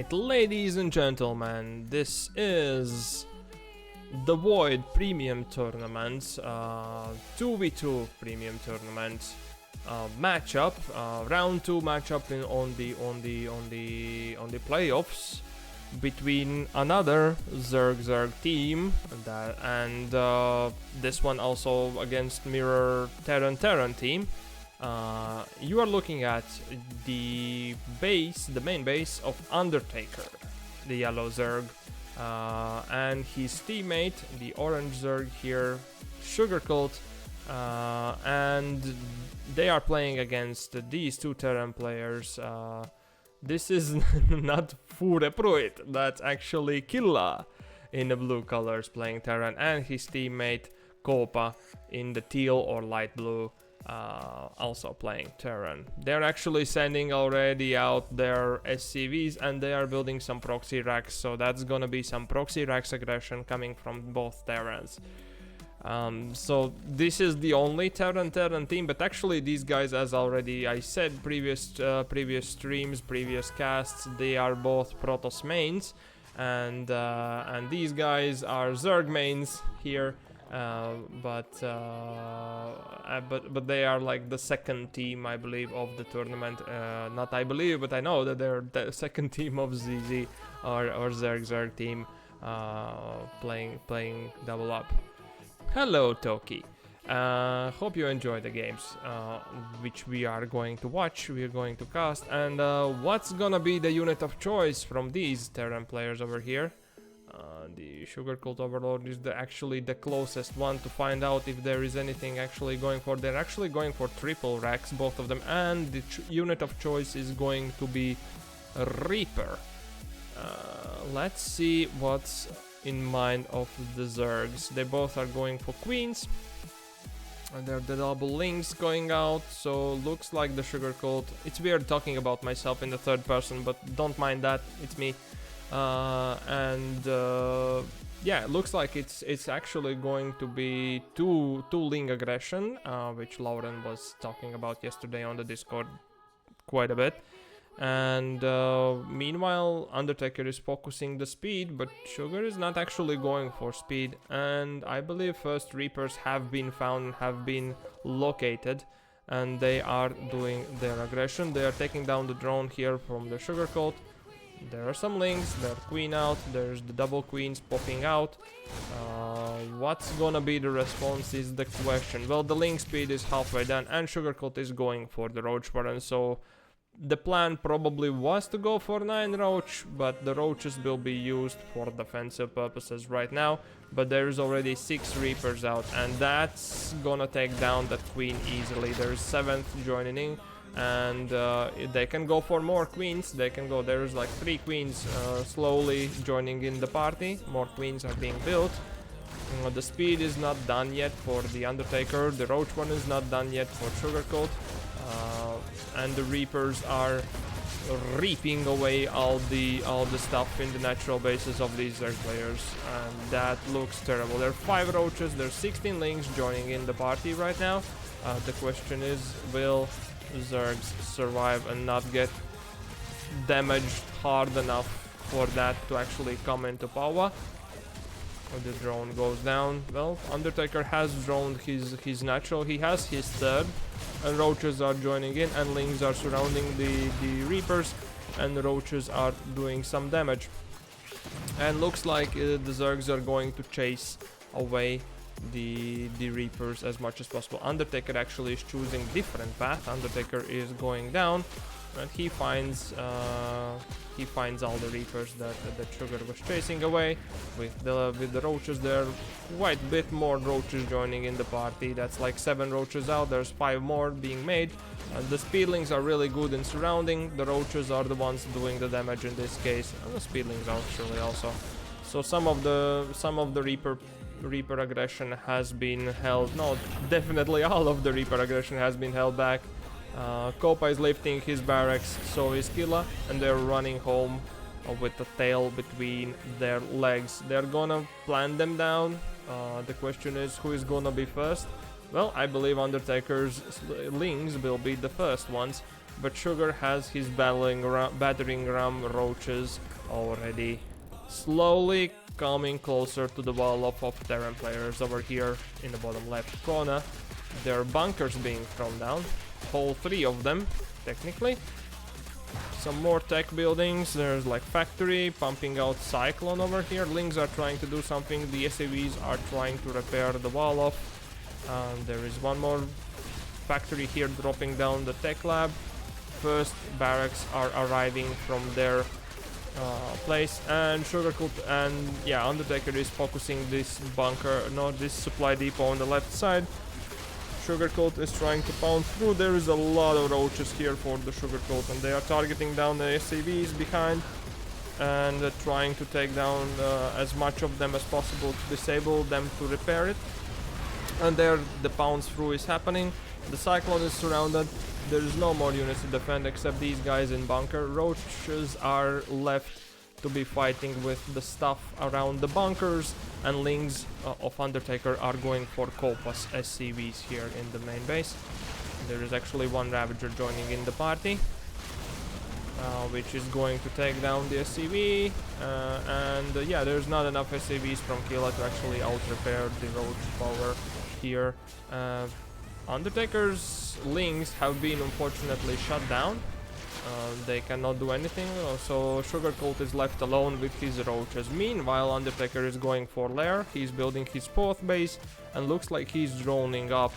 Alright, ladies and gentlemen, this is DeVoid Premium Tournament, 2v2 Premium Tournament matchup, round 2 matchup on the playoffs between another Zerg team and this one also against mirror Terran team. You are looking at the main base of Undertaker, the yellow Zerg, and his teammate, the orange Zerg here, Sugarcult, and they are playing against these two Terran players. This is not Fure Pruit, that's actually Killa in the blue colors playing Terran, and his teammate Copa in the teal or light blue. Also playing Terran. They're actually sending already out their SCVs and they are building some proxy racks, so that's gonna be some proxy racks aggression coming from both Terrans. So this is the only Terran team, but actually these guys, as already I said previous streams, previous casts, they are both Protoss mains, and these guys are Zerg mains here. But they are like the second team, I believe, of the tournament. Not I believe, but I know that they're the second team of ZZ or Zerg team playing double up. Hello, Toki. Hope you enjoy the games, which we are going to watch, we are going to cast, and what's gonna be the unit of choice from these Terran players over here? The Sugarcult Overlord is actually the closest one to find out if there is anything actually going for. They're actually going for triple racks, both of them, and the unit of choice is going to be a Reaper. Let's see what's in mind of the Zergs. They both are going for queens. And they're the double links going out, so looks like the Sugarcult. It's weird talking about myself in the third person, but don't mind that, it's me. Yeah, it looks like it's actually going to be two ling aggression, which Lauren was talking about yesterday on the Discord quite a bit. And meanwhile, Undertaker is focusing the speed, but Sugar is not actually going for speed. And I believe first Reapers have been found, have been located, and they are doing their aggression. They are taking down the drone here from the Sugarcult. There are some links, they're queen out, there's the double queens popping out. What's gonna be the response is the question. Well, the link speed is halfway done and Sugarcult is going for the Roach Warren, so the plan probably was to go for 9 Roach, but the Roaches will be used for defensive purposes right now. But there's already 6 Reapers out and that's gonna take down that queen easily. There's 7th joining in. And they can go for more queens. They can go, there's like 3 queens slowly joining in the party. More queens are being built. The speed is not done yet for the Undertaker. The Roach one is not done yet for Sugarcult. And the Reapers are reaping away all the stuff in the natural bases of these Zerg players, and that looks terrible. There are 5 Roaches, there's 16 links joining in the party right now. The question is, will Zergs survive and not get damaged hard enough for that to actually come into power? The drone goes down. Well, Undertaker has droned his natural, he has his third, and Roaches are joining in and Lings are surrounding the Reapers, and the Roaches are doing some damage. And looks like the Zergs are going to chase away the Reapers as much as possible. Undertaker actually is choosing different path. Undertaker is going down and he finds all the Reapers that Sugar was chasing away. With the Roaches, there are quite a bit more Roaches joining in the party. That's like 7 Roaches out, there's 5 more being made. The Speedlings are really good in surrounding. The Roaches are the ones doing the damage in this case, and the Speedlings actually also. So some of the Reaper aggression has been held. No, definitely all of the Reaper aggression has been held back. Copa is lifting his barracks, so is Killa, and they're running home with the tail between their legs. They're gonna plant them down. The question is, who is gonna be first? Well, I believe Undertaker's Lings will be the first ones, but Sugar has his battering ram Roaches already slowly coming closer to the wall of Terran players over here in the bottom left corner. There are bunkers being thrown down, whole 3 of them, technically. Some more tech buildings, there's like factory, pumping out Cyclone over here. Lings are trying to do something, the SAVs are trying to repair the wall off. There is one more factory here dropping down the tech lab. First barracks are arriving from their place, and Sugarcult and yeah, Undertaker is focusing this bunker, not this supply depot on the left side. Sugarcult is trying to pound through. There is a lot of roaches here for the Sugarcult, and they are targeting down the SAVs behind and trying to take down as much of them as possible to disable them to repair it. And there the pounds through is happening. The Cyclone is surrounded. There is no more units to defend except these guys in bunker. Roaches are left to be fighting with the stuff around the bunkers, and Lings of Undertaker are going for copas SCVs here in the main base. There is actually one Ravager joining in the party, which is going to take down the SCV, and yeah, there's not enough SCVs from Killa to actually out-repair the roach power here. Undertaker's Lings have been unfortunately shut down. They cannot do anything, so Sugarcult is left alone with his roaches. Meanwhile, Undertaker is going for lair. He's building his 4th base and looks like he's droning up,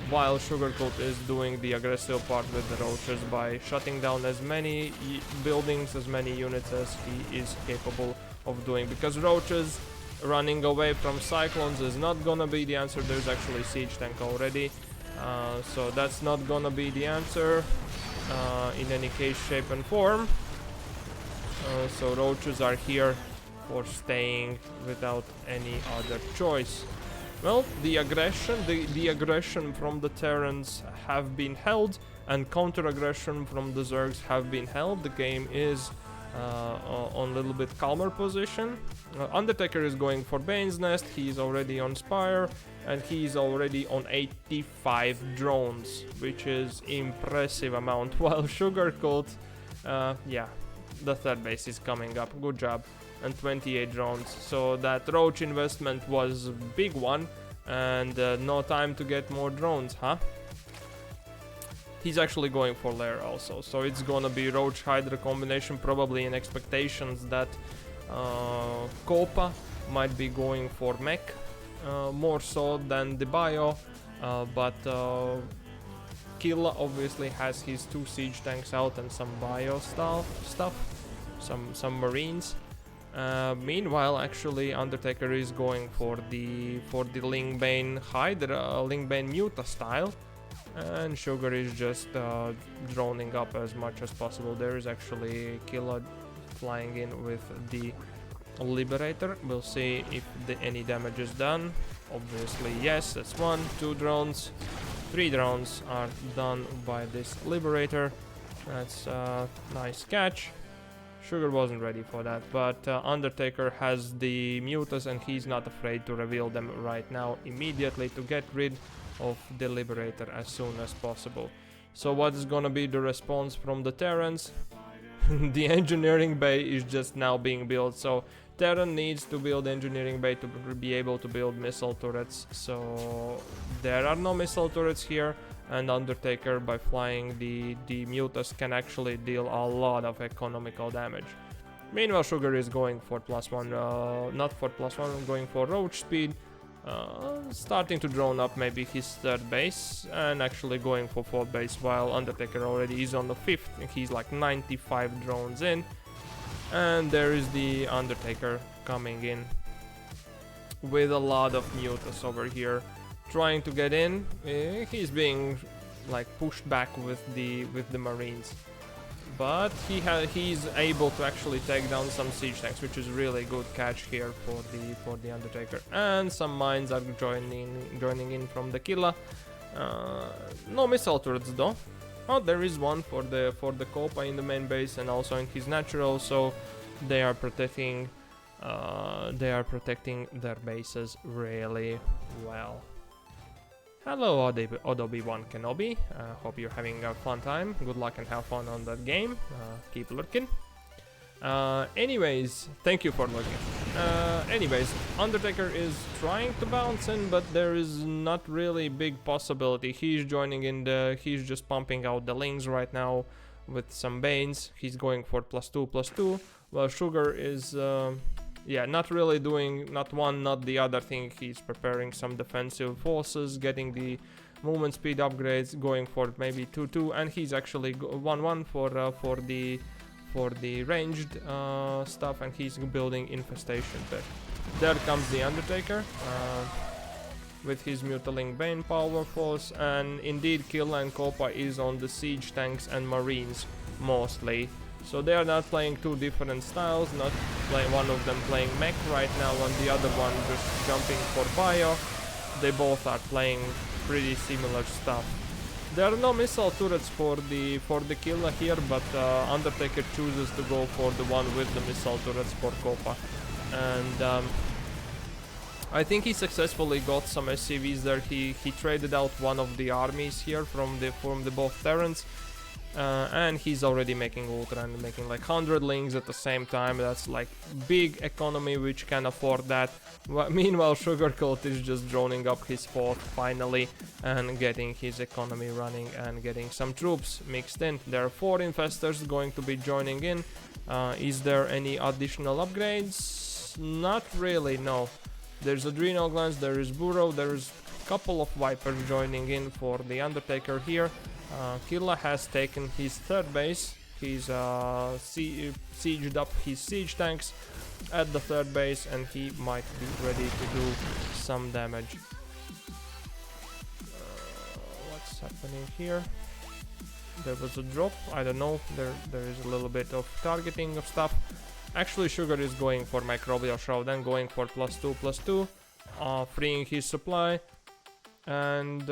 while Sugarcult is doing the aggressive part with the roaches by shutting down as many buildings, as many units as he is capable of doing, because roaches running away from cyclones is not gonna be the answer. There's actually siege tank already, so that's not gonna be the answer in any case, shape and form. So roaches are here for staying without any other choice. Well, the aggression from the Terrans have been held, and counter-aggression from the Zergs have been held. The game is on a little bit calmer position. Undertaker is going for Bane's Nest. He's already on Spire, and he's already on 85 drones, which is impressive amount. While Sugarcult, yeah, the 3rd base is coming up. Good job. And 28 drones. So that roach investment was a big one, and no time to get more drones, huh? He's actually going for lair also, so it's gonna be Roach Hydra combination, probably in expectations that Copa might be going for mech more so than the bio, but Killa obviously has his 2 siege tanks out and some bio style stuff, some marines. Meanwhile, actually, Undertaker is going for the Lingbane Hydra, Lingbane Muta style. And Sugar is just droning up as much as possible. There is actually Killa flying in with the Liberator. We'll see if any damage is done. Obviously, yes, that's 1, 2 drones, 3 drones are done by this Liberator. That's a nice catch. Sugar wasn't ready for that, but Undertaker has the Mutas, and he's not afraid to reveal them right now immediately to get rid of the Liberator as soon as possible. So what is gonna be the response from the Terrans? The engineering bay is just now being built, so Terran needs to build engineering bay to be able to build missile turrets. So there are no missile turrets here, and Undertaker, by flying the Mutas, can actually deal a lot of economical damage. Meanwhile, Sugar is going for +1, not for +1, going for roach speed. Starting to drone up maybe his 3rd base, and actually going for 4th base, while Undertaker already is on the 5th, and he's like 95 drones in. And there is the Undertaker coming in with a lot of Mutas over here, trying to get in. He's being like pushed back with the Marines, but he's able to actually take down some siege tanks, which is really good catch here for the Undertaker. And some mines are joining in from the Killa. No missile turrets though. Oh, there is one for the Copa in the main base and also in his natural, so they are protecting their bases really well. Hello Odobi-Wan Kenobi, hope you're having a fun time. Good luck and have fun on that game, keep lurking. Anyways, thank you for looking. Anyways, Undertaker is trying to bounce in, but there is not really big possibility. He's joining in he's just pumping out the lings right now with some Banes. He's going for +2/+2, while Sugar is, yeah, not really doing not one, not the other thing. He's preparing some defensive forces, getting the movement speed upgrades, going for maybe 2/2, and he's actually 1/1 for the ranged stuff, and he's building infestation there. There comes the Undertaker with his Mutaling Bane power force, and indeed Killa and Copa is on the siege tanks and marines mostly. So they are not playing two different styles, not one of them playing mech right now and the other one just jumping for bio. They both are playing pretty similar stuff. There are no missile turrets for the Killa here, but Undertaker chooses to go for the one with the missile turrets for Copa, and I think he successfully got some SCVs there. He traded out one of the armies here from the both Terrans, and he's already making ultra and making like 100 lings at the same time. That's like big economy which can afford that. Meanwhile, Sugarcult is just droning up his fort finally and getting his economy running and getting some troops mixed in. There are 4 infestors going to be joining in. Is there any additional upgrades? Not really, no. There's Adrenal Glands, there is Burrow, there's a couple of Vipers joining in for the Undertaker here. Killa has taken his 3rd base. He's sieged up his siege tanks at the 3rd base, and he might be ready to do some damage. What's happening here? There was a drop, I don't know, there is a little bit of targeting of stuff. Actually, Sugar is going for Microbial Shroud and going for +2/+2, freeing his supply. And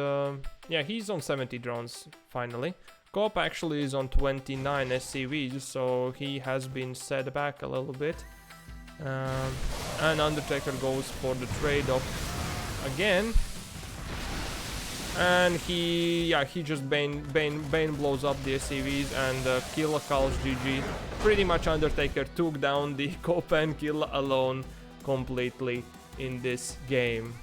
yeah, he's on 70 drones finally. Coop actually is on 29 SCVs, so he has been set back a little bit. And Undertaker goes for the trade-off again. And he just Bane blows up the SCVs, and Killa calls GG. Pretty much Undertaker took down the Copa and Killa alone completely in this game.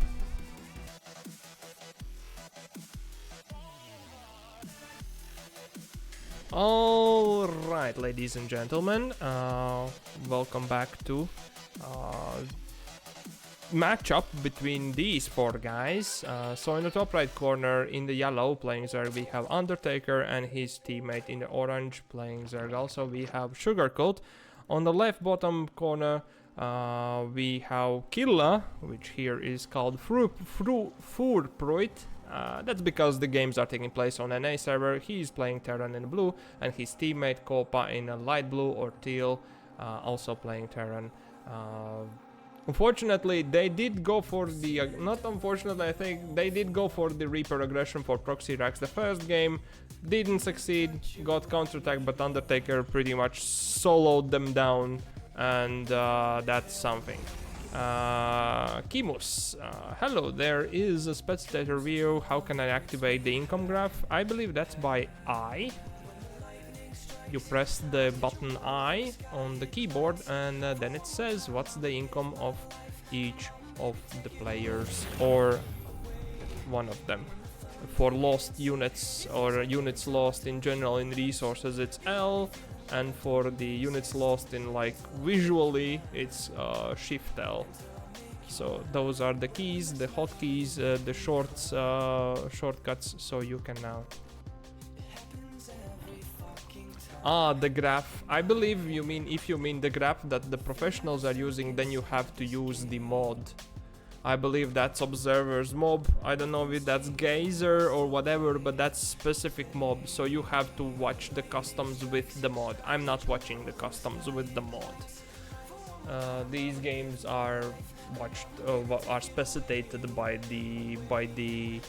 Alright, ladies and gentlemen, welcome back to matchup between these 4 guys. So in the top right corner in the yellow playing Zerg we have Undertaker, and his teammate in the orange playing Zerg also we have Sugarcult. On the left bottom corner we have Killa, which here is called Furproit. That's because the games are taking place on NA server. He's playing Terran in blue, and his teammate Copa in a light blue or teal, also playing Terran. Unfortunately, they did go for the... not unfortunately, I think they did go for the Reaper aggression for proxy racks. The first game didn't succeed, got counterattacked, but Undertaker pretty much soloed them down, and that's something. Kimus, hello, there is a spectator view. How can I activate the income graph? I believe that's by I. You press the button I on the keyboard, and then it says what's the income of each of the players, or one of them. For lost units or units lost in general in resources, it's L, and for the units lost in like visually, it's Shift L. So those are the keys, the hotkeys, the shortcuts, so you can now. The graph. I believe you mean, if you mean the graph that the professionals are using, then you have to use the mod. I believe that's Observer's mob. I don't know if that's Gazer or whatever, but that's specific mob, so you have to watch the customs with the mod. I'm not watching the customs with the mod. These games are watched, are specified by the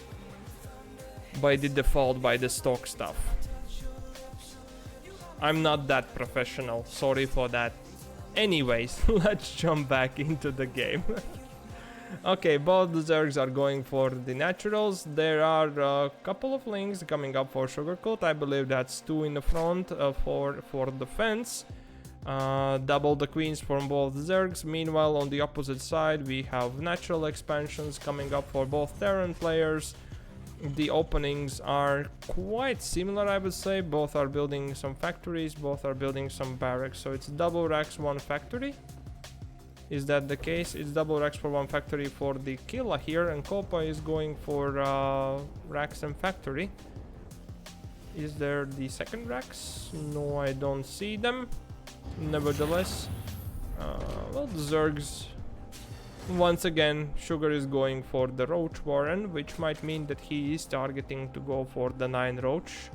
default, by the stock stuff. I'm not that professional, sorry for that. Anyways, let's jump back into the game. Okay, both the Zergs are going for the naturals. There are a couple of links coming up for Sugarcult. I believe that's 2 in the front for defense. Double the queens from both Zergs. Meanwhile, on the opposite side, we have natural expansions coming up for both Terran players. The openings are quite similar, I would say. Both are building some factories, both are building some barracks. So it's double racks, one factory. Is that the case? It's double racks for one factory for the Killa here, and Copa is going for racks and factory. Is there the second racks? No, I don't see them. Nevertheless, well, the Zergs. Once again, Sugar is going for the Roach Warren, which might mean that he is targeting to go for the 9 Roach.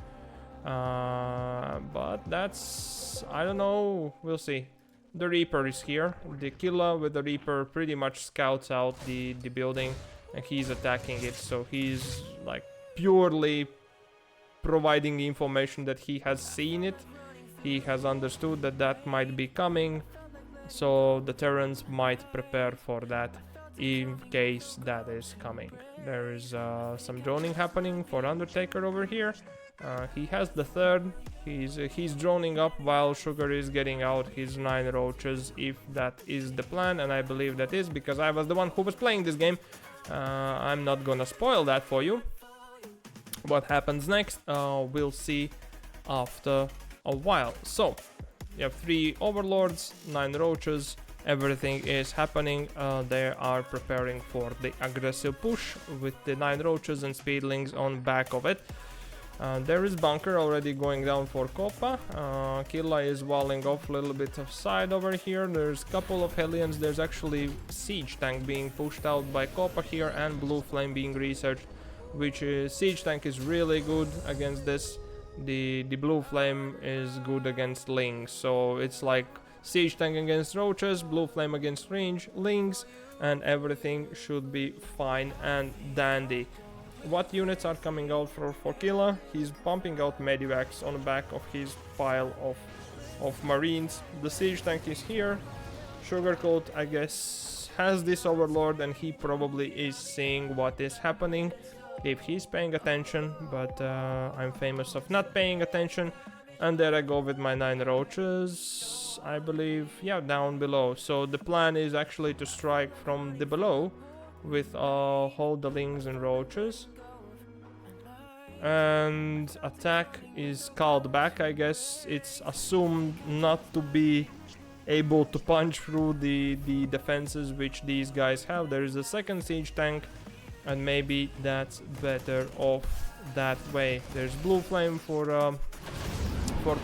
But that's... I don't know, we'll see. The Reaper is here. The Killa with the Reaper pretty much scouts out the building and he's attacking it, so he's like purely providing the information that he has seen it. He has understood that that might be coming, so the Terrans might prepare for that in case that is coming. There is some droning happening for Undertaker over here. He has the third. He's droning up while Sugar is getting out his 9 roaches, if that is the plan, and I believe that is, because I was the one who was playing this game. I'm not gonna spoil that for you. What happens next, we'll see after a while. So, you have 3 overlords, 9 roaches, everything is happening. They are preparing for the aggressive push with the 9 roaches and speedlings on back of it. There is bunker already going down for Copa. Killa is walling off a little bit of side over here. There's a couple of Hellions. There's actually siege tank being pushed out by Copa here and blue flame being researched, which is, siege tank is really good against this. The blue flame is good against lings, so it's like siege tank against roaches, blue flame against lings, and everything should be fine and dandy. What units are coming out for Killa? He's pumping out medivacs on the back of his pile of marines. The siege tank is here. Sugarcult, I guess, has this overlord and he probably is seeing what is happening if he's paying attention, but I'm famous of not paying attention. And there I go with my 9 roaches, I believe, yeah, down below. So the plan is actually to strike from the below with hold the lings and roaches, and attack is called back. I guess it's assumed not to be able to punch through the defenses which these guys have. There is a second siege tank, and maybe that's better off that way. There's blue flame for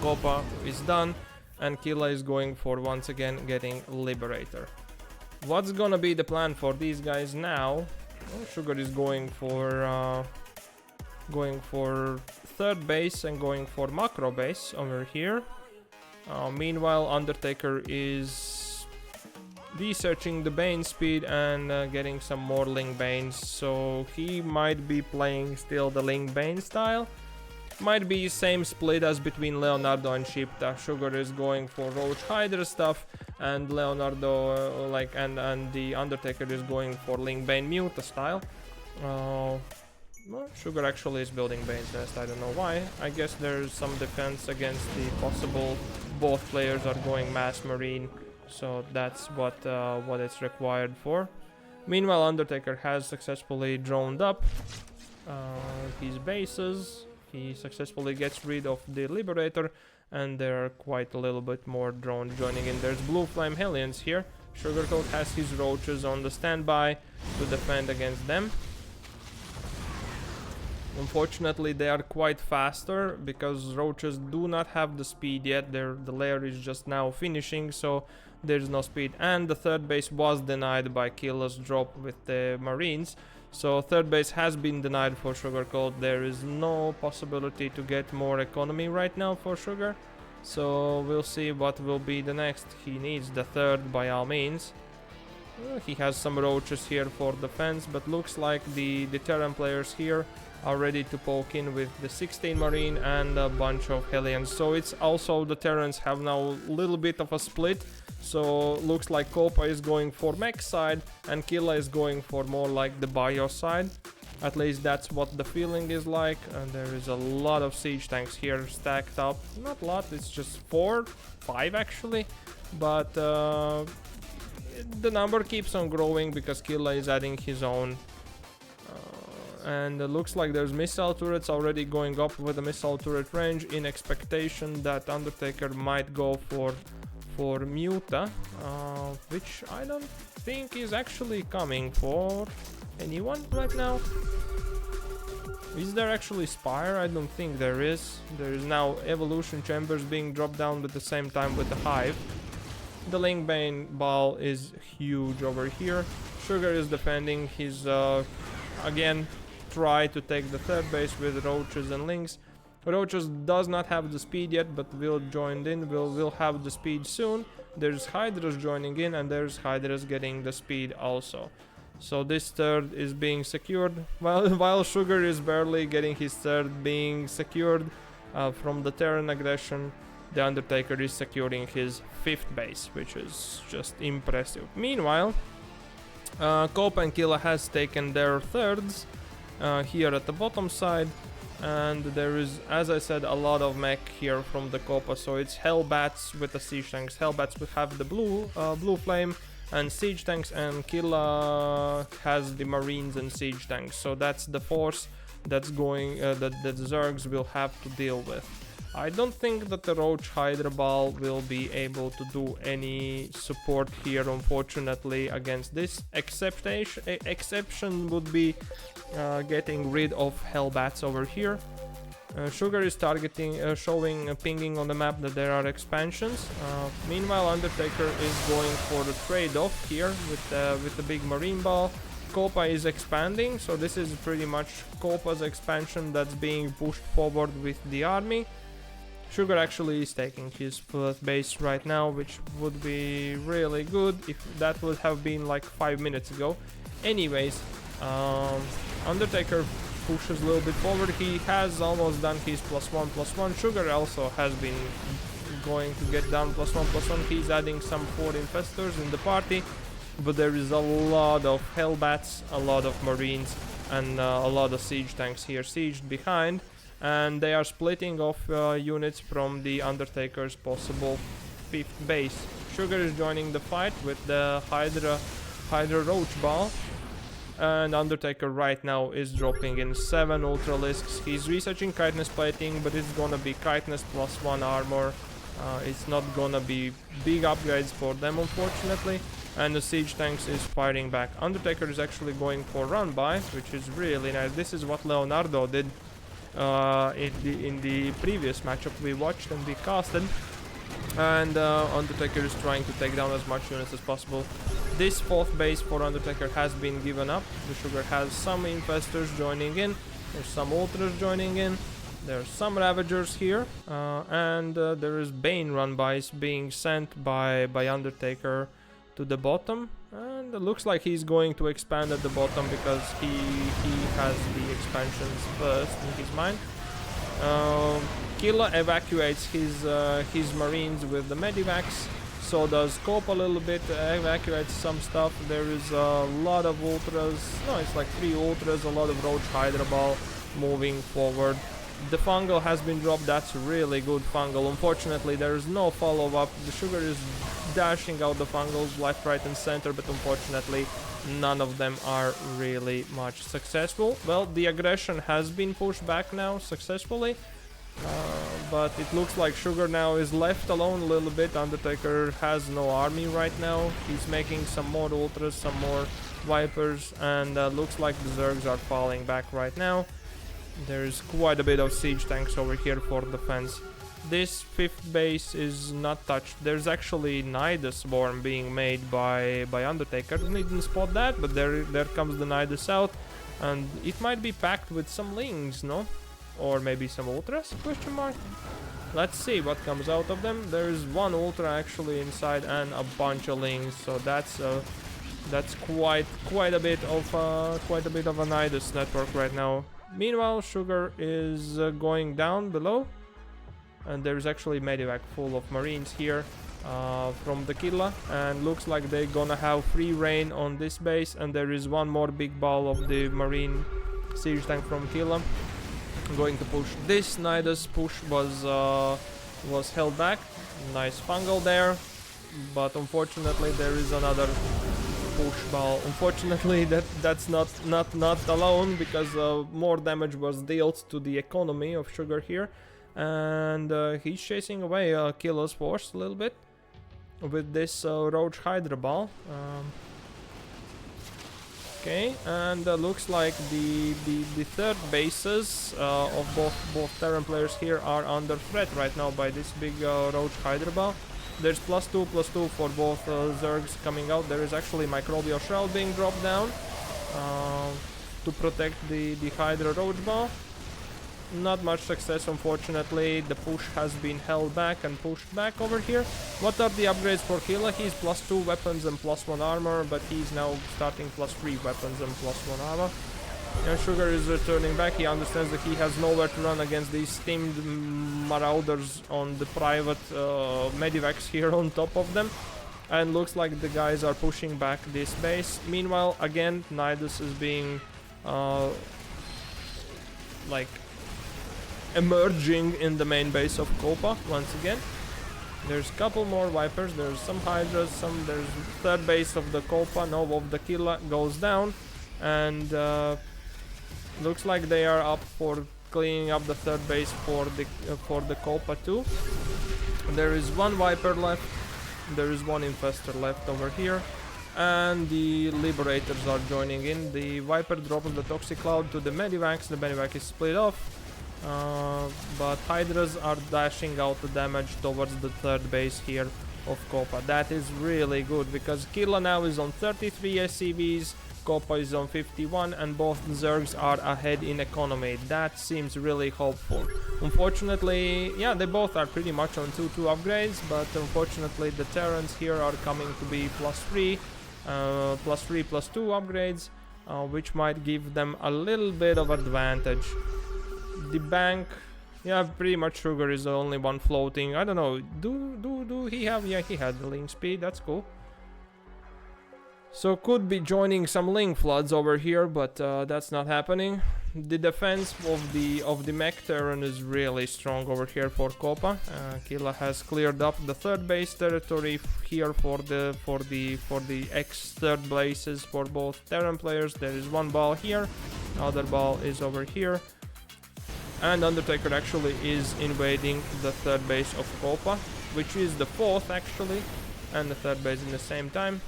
Copa is done, and Killa is going for once again getting Liberator. What's gonna be the plan for these guys now? Well, Sugar is going for third base and going for macro base over here. Meanwhile, Undertaker is researching the Bane speed and getting some more Ling Banes, so he might be playing still the Ling Bane style. Might be same split as between Leonardo and Shipta. Sugar is going for Roach Hydra stuff, and Leonardo and the Undertaker is going for Ling Bane Muta style. Well, Sugar actually is building Bane's Nest, I don't know why. I guess there's some defense against the possible both players are going mass marine, so that's what it's required for. Meanwhile, Undertaker has successfully droned up his bases. He successfully gets rid of the Liberator, and there are quite a little bit more drones joining in. There's Blue Flame Hellions here. Sugarcult has his roaches on the standby to defend against them. Unfortunately, they are quite faster because roaches do not have the speed yet. The layer is just now finishing, so there's no speed. And the third base was denied by Killa's drop with the Marines. So third base has been denied for Sugarcult. There is no possibility to get more economy right now for Sugar. So we'll see what will be the next. He needs the third by all means. He has some roaches here for defense, but looks like the Terran players here are ready to poke in with the 16 Marine and a bunch of Hellions. So it's also the Terrans have now a little bit of a split. So looks like Copa is going for mech side and Killa is going for more like the bio side. At least that's what the feeling is like. And there is a lot of siege tanks here stacked up. Not a lot, it's just 4, 5 actually. But the number keeps on growing because Killa is adding his own. And it looks like there's missile turrets already going up with a missile turret range in expectation that Undertaker might go for Muta, which I don't think is actually coming for anyone right now. Is there actually Spire? I don't think there is. There is now Evolution Chambers being dropped down at the same time with the Hive. The Linkbane Ball is huge over here. Sugar is defending his, again, try to take the third base with Roaches and Lynx. Roaches does not have the speed yet, but will join in, will have the speed soon. There's Hydras joining in, and there's Hydras getting the speed also. So this third is being secured, while Sugar is barely getting his third being secured from the Terran aggression. The Undertaker is securing his 5th base, which is just impressive. Meanwhile, Copa and Killa has taken their thirds here at the bottom side, and there is, as I said, a lot of mech here from the Copa. So it's Hellbats with the siege tanks. Hellbats will have the blue flame and siege tanks, and Killa has the marines and siege tanks. So that's the force that's going that the Zergs will have to deal with. I don't think that the Roach Hydra Ball will be able to do any support here, unfortunately, against this. Exception would be getting rid of Hellbats over here. Sugar is targeting, pinging on the map that there are expansions. Meanwhile, Undertaker is going for the trade-off here with the big marine ball. Copa is expanding, so this is pretty much Copa's expansion that's being pushed forward with the army. Sugar actually is taking his 4th base right now, which would be really good if that would have been like 5 minutes ago. Anyways, Undertaker pushes a little bit forward. He has almost done his +1/+1. Sugar also has been going to get down +1/+1. He's adding some 4 infestors in the party, but there is a lot of Hellbats, a lot of Marines, and a lot of siege tanks here sieged behind. And they are splitting off units from the Undertaker's possible 5th base. Sugar is joining the fight with the Hydra Roach Ball. And Undertaker right now is dropping in 7 Ultralisks. He's researching Chitinous Plating, but it's gonna be Chitinous +1 armor. It's not gonna be big upgrades for them, unfortunately. And the siege tanks is firing back. Undertaker is actually going for run by, which is really nice. This is what Leonardo did in the previous matchup we watched and we casted. And Undertaker is trying to take down as much units as possible. This 4th base for Undertaker has been given up. The Sugar has some infestors joining in. There's some ultras joining in. There's some Ravagers here. And there is Bane run-bys being sent by Undertaker to the bottom. And it looks like he's going to expand at the bottom because he has the expansions first in his mind. Killa evacuates his marines with the medivacs. So does Copa a little bit, evacuates some stuff. There is a lot of ultras. No, it's like 3 ultras, a lot of Roach Hydra Ball moving forward. The fungal has been dropped. That's really good fungal. Unfortunately, there is no follow-up. The Sugar is dashing out the fungals left, right, and center, but unfortunately, none of them are really much successful. Well, the aggression has been pushed back now successfully. But it looks like Sugar now is left alone a little bit. Undertaker has no army right now. He's making some more ultras, some more Vipers, and looks like the Zergs are falling back right now. There's quite a bit of siege tanks over here for defense. This 5th base is not touched. There's actually Nidus Swarm being made by Undertaker. Didn't spot that, but there comes the Nidus out, and it might be packed with some Lings, no? Or maybe some Ultras? Question mark. Let's see what comes out of them. There's 1 Ultra actually inside and a bunch of Lings, so that's quite a bit of a Nidus network right now. Meanwhile, Sugar is going down below, and there's actually Medivac full of Marines here from the Killa, and looks like they're gonna have free reign on this base, and there is 1 more big ball of the Marine Siege tank from Killa. Going to push this. Nidus push was held back. Nice fungal there, but unfortunately there is another push ball. Unfortunately that's not alone, because more damage was dealt to the economy of Sugar here, and he's chasing away Killa's force a little bit with this Roach Hydra ball. Okay, and looks like the third bases of both Terran players here are under threat right now by this big Roach Hydra ball. There's +2/+2 for both Zergs coming out. There is actually Microbial Shroud being dropped down to protect the Hydra Roach ball. Not much success, unfortunately. The push has been held back and pushed back over here. What are the upgrades for Killa? He's +2 weapons and +1 armor, but he's now starting +3 weapons and +1 armor. And Sugar is returning back. He understands that he has nowhere to run against these steamed marauders on the private medivacs here on top of them. And looks like the guys are pushing back this base. Meanwhile, again, Nidus is being like emerging in the main base of Copa once again. There's a couple more Vipers, there's some Hydras, there's third base of the Copa, no, of the Killa goes down, and looks like they are up for cleaning up the third base for the Copa too. There is one Viper left, there is one Infestor left over here, and the Liberators are joining in. The Viper drops the Toxic Cloud to the Medivacs, the Medivac is split off. But Hydras are dashing out the damage towards the third base here of Copa. That is really good, because Killa now is on 33 SCVs, Copa is on 51, and both Zergs are ahead in economy. That seems really hopeful. Unfortunately, yeah, they both are pretty much on 2/2 upgrades, but unfortunately the Terrans here are coming to be +3, +2 upgrades, which might give them a little bit of advantage. The bank, yeah, pretty much Sugar is the only one floating. I don't know, do he have, yeah, he had the link speed, that's cool. So could be joining some link floods over here, but that's not happening. The defense of the mech Terran is really strong over here for Copa. Killa has cleared up the third base territory here for the X third bases for both Terran players. There is one ball here, other ball is over here. And Undertaker actually is invading the third base of Copa, which is the fourth actually, and the third base in the same time.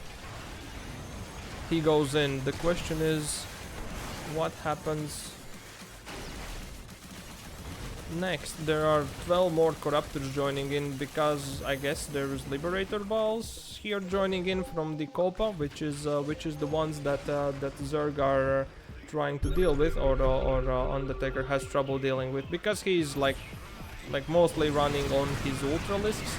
He goes in. The question is, what happens next? There are 12 more Corruptors joining in, because I guess there is Liberator balls here joining in from the Copa, which is the ones that Zerg are trying to deal with, or Undertaker has trouble dealing with, because he's like mostly running on his Ultralisks.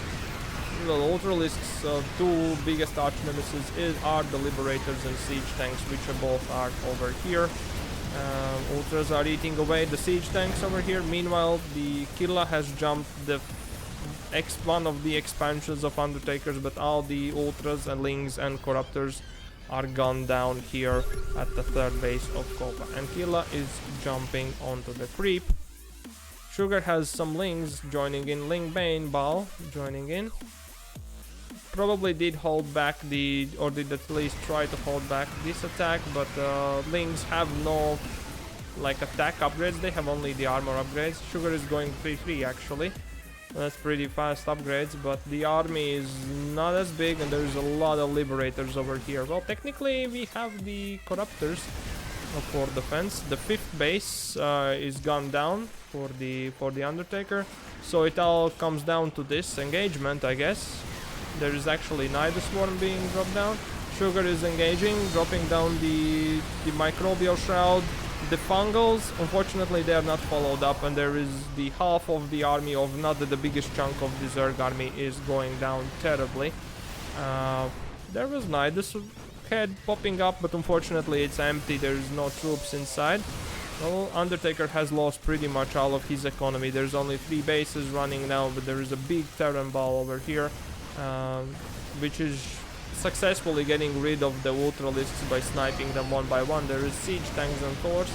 The Ultralisks' two biggest arch nemesis are the Liberators and Siege tanks, which both are over here. Ultras are eating away the Siege tanks over here. Meanwhile, the Killa has jumped one of the expansions of Undertakers, but all the Ultras and Lings and Corruptors are gunned down here at the third base of Copa, and Killa is jumping onto the creep. Sugar has some Lings joining in, Ling Bane Ball joining in. Probably did hold back or did at least try to hold back this attack, but Lings have no attack upgrades, they have only the armor upgrades. Sugar is going 3/3 actually. That's pretty fast upgrades, but the army is not as big, and there's a lot of Liberators over here. Well, technically we have the Corruptors for defense. The fifth base is gone down for the Undertaker, so it all comes down to this engagement, I guess. There is actually Nidus Swarm being dropped down. Sugar is engaging, dropping down the Microbial Shroud. The Fungals, unfortunately, they are not followed up, and there is the half of the army, of not the biggest chunk of the Zerg army, is going down terribly. There was Nidus head popping up, but unfortunately it's empty, there is no troops inside. Well, Undertaker has lost pretty much all of his economy. There's only 3 bases running now, but there is a big Terran ball over here, which is successfully getting rid of the Ultralisks by sniping them one by one. There is Siege tanks and Thors.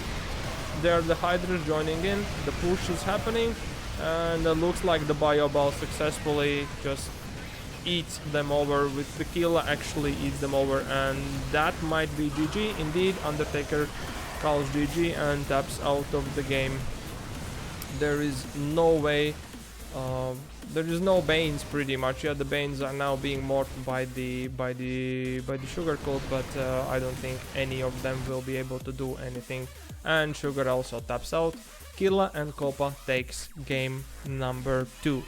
there the Hydras joining in, the push is happening, and it looks like the Bio Ball successfully just eats them over, with the Killa actually eats them over, and that might be GG. Indeed, Undertaker calls GG and taps out of the game. There is no way, there is no Banes pretty much. Yeah, the Banes are now being morphed by the Sugarcult, but I don't think any of them will be able to do anything. And Sugar also taps out. Killa and Copa takes game number 2.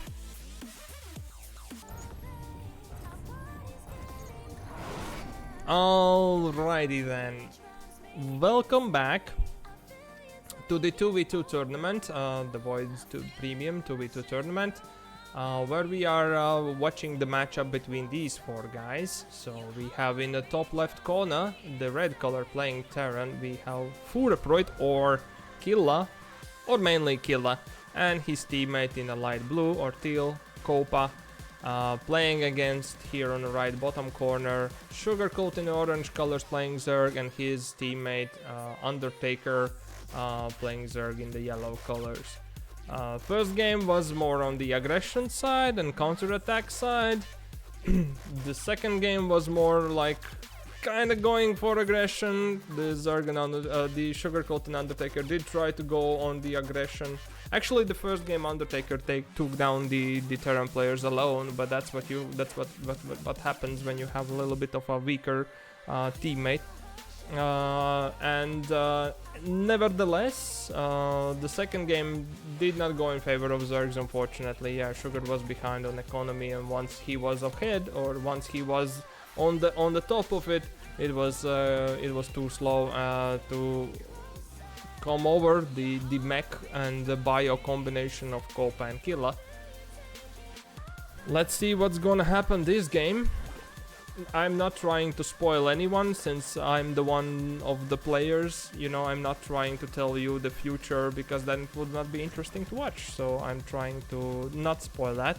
Alrighty then, welcome back to the 2v2 tournament, DeVoid Premium 2v2 tournament, where we are watching the matchup between these 4 guys. So we have in the top left corner, the red color playing Terran, we have Fureproid or Killa, or mainly Killa, and his teammate in the light blue or teal, Copa. Playing against, here on the right bottom corner, Sugarcult in the orange colors playing Zerg, and his teammate Undertaker playing Zerg in the yellow colors. First game was more on the aggression side and counter-attack side. The second game was more like kind of going for aggression. The Zerg and the Sugarcult and Undertaker did try to go on the aggression. Actually, the first game Undertaker took down the Terran players alone, but that's what happens when you have a little bit of a weaker teammate. Nevertheless, the second game did not go in favor of Zergs, unfortunately. Yeah, Sugar was behind on economy, and once he was ahead, or once he was on the top of it, it was too slow to come over the mech and the bio combination of Copa and Killa. Let's see what's gonna happen this game. I'm not trying to spoil anyone, since I'm the one of the players, you know. I'm not trying to tell you the future, because then it would not be interesting to watch. So I'm trying to not spoil that,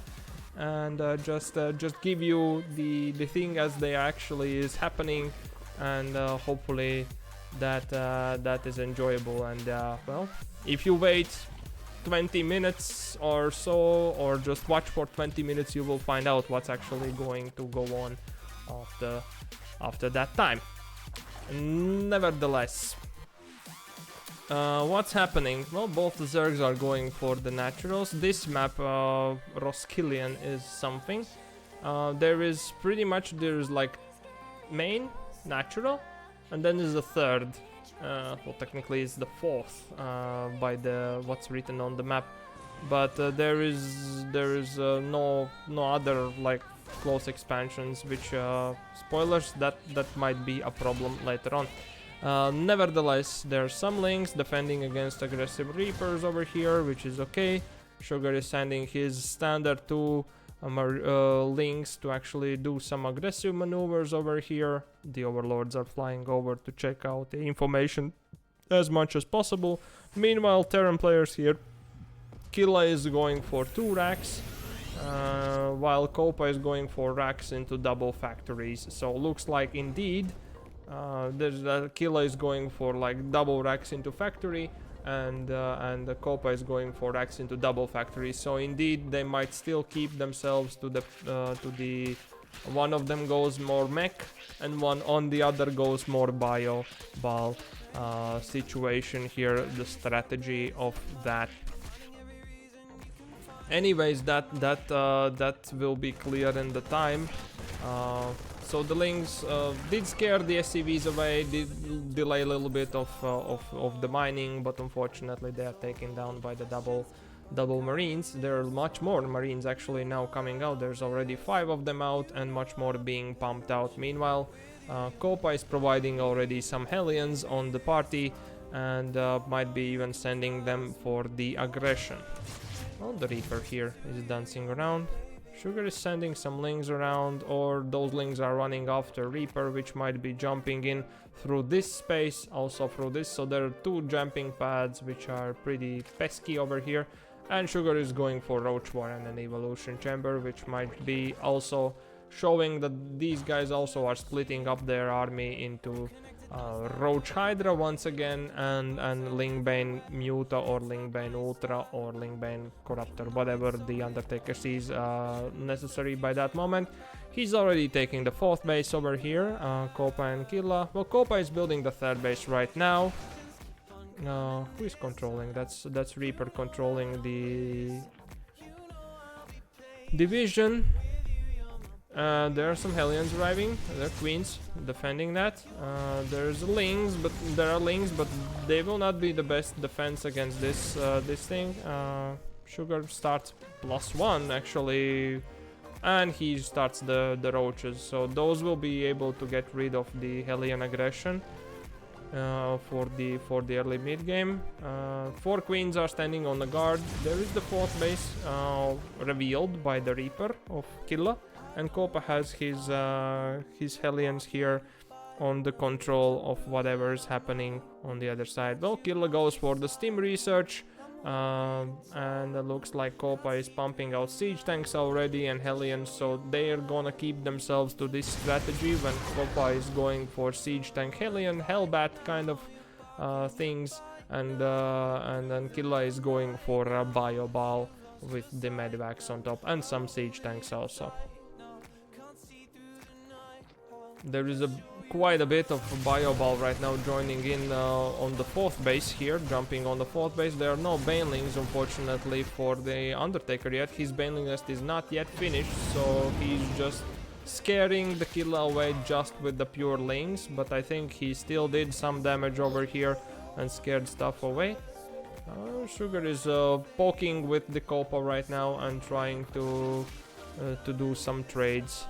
and just give you the thing as they actually is happening, and hopefully that is enjoyable. And well, if you wait 20 minutes or so, or just watch for 20 minutes, you will find out what's actually going to go on after that time. Nevertheless, what's happening? Well, both the Zergs are going for the naturals. This map, Roskillian, is something. There's like main, natural, and then there's a third. Well, technically it's the fourth by the what's written on the map, but there is no other like close expansions, which spoilers, that might be a problem later on. Nevertheless, there are some links defending against aggressive Reapers over here, which is okay. Sugar is sending his standard 2 links to actually do some aggressive maneuvers over here. The overlords are flying over to check out the information as much as possible. Meanwhile, Terran players here, Killa is going for 2 racks, while Copa is going for racks into double factories. So looks like indeed Killa is going for like double racks into factory, and the Copa is going for racks into double factories. So indeed they might still keep themselves to the one of them goes more mech and one on the other goes more bio ball situation here, the strategy of that. Anyways, that will be clear in the time. So the links did scare the SCVs away, did delay a little bit of the mining, but unfortunately they are taken down by the double marines. There are much more marines actually now coming out. There's already 5 of them out, and much more being pumped out. Meanwhile, Copa is providing already some Hellions on the party, and might be even sending them for the aggression. Well, the Reaper here is dancing around. Sugar is sending some links around, or those links are running after Reaper, which might be jumping in through this space, also through this. So there are 2 jumping pads which are pretty pesky over here, and Sugar is going for Roach War and an Evolution Chamber, which might be also showing that these guys also are splitting up their army into Roach Hydra once again, and Lingbane Muta or Lingbane Ultra or Lingbane Corruptor, whatever the Undertaker sees necessary by that moment. He's already taking the 4th base over here, Copa and Killa. Well, Copa is building the 3rd base right now. Who is controlling? That's Reaper controlling the division. There are some Hellions arriving. There are Queens defending that. There are Lings, but they will not be the best defense against this thing. Sugar starts +1 actually, and he starts the roaches. So those will be able to get rid of the Hellion aggression for the early mid game. 4 Queens are standing on the guard. There is the 4th base revealed by the Reaper of Killa. And Copa has his Hellions here on the control of whatever is happening on the other side. Well, Killa goes for the steam research, and it looks like Copa is pumping out siege tanks already and Hellions, so they are gonna keep themselves to this strategy when Copa is going for siege tank Hellion, Hellbat kind of things, and then Killa is going for a Bio Ball with the Medivacs on top and some siege tanks also. There is quite a bit of Bio Ball right now joining in on the 4th base here, jumping on the 4th base. There are no Banelings unfortunately for the Undertaker yet. His Baneling nest is not yet finished, so he's just scaring the Killa away just with the pure Lings, but I think he still did some damage over here and scared stuff away. Sugar is poking with the Copa right now and trying to do some trades.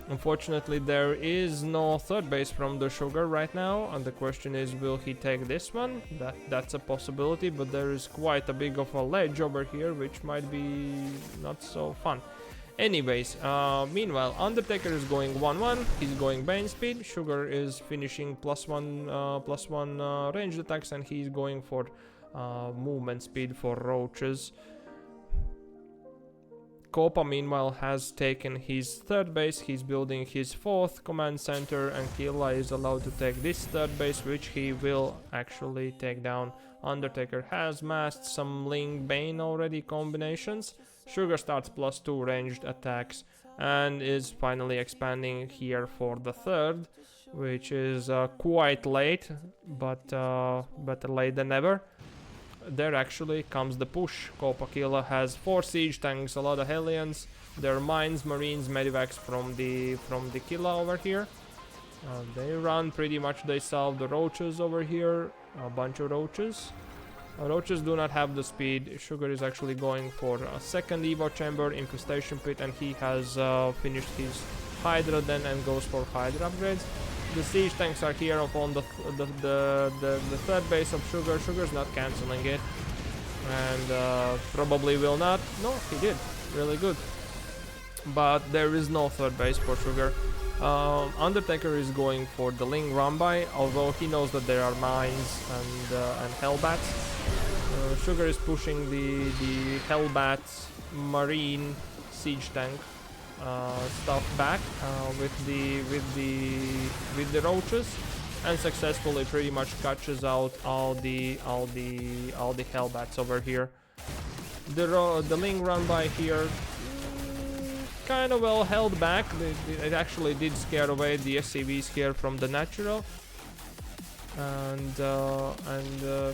Unfortunately, there is no 3rd base from the Sugar right now, and the question is, will he take this one? That's a possibility, but there is quite a big of a ledge over here, which might be not so fun. Anyways, meanwhile, Undertaker is going 1-1, he's going Bane speed, Sugar is finishing +1 ranged attacks, and he's going for movement speed for roaches. Copa meanwhile has taken his 3rd base, he's building his 4th command center, and Killa is allowed to take this 3rd base, which he will actually take down. Undertaker has masked some Ling Bane already combinations. Sugar starts +2 ranged attacks and is finally expanding here for the 3rd, which is quite late, but better late than never. There actually comes the push. Copa Killa has 4 siege tanks, a lot of Hellions. There are mines, marines, medivacs from the Killa over here. They run pretty much. They salve the roaches over here. A bunch of roaches. Roaches do not have the speed. Sugar is actually going for a 2nd Evo chamber, infestation pit, and he has finished his Hydra then and goes for Hydra upgrades. The siege tanks are here upon the 3rd base of Sugar. Sugar's not cancelling it, and probably will not. No, he did. Really good. But there is no 3rd base for Sugar. Undertaker is going for the Ling run-by, although he knows that there are mines and Hellbats. Sugar is pushing the Hellbats marine siege tank stuff back with the roaches, and successfully pretty much catches out all the Hellbats over here. The Ling run-by here kind of well held back. It actually did scare away the SCVs here from the natural, and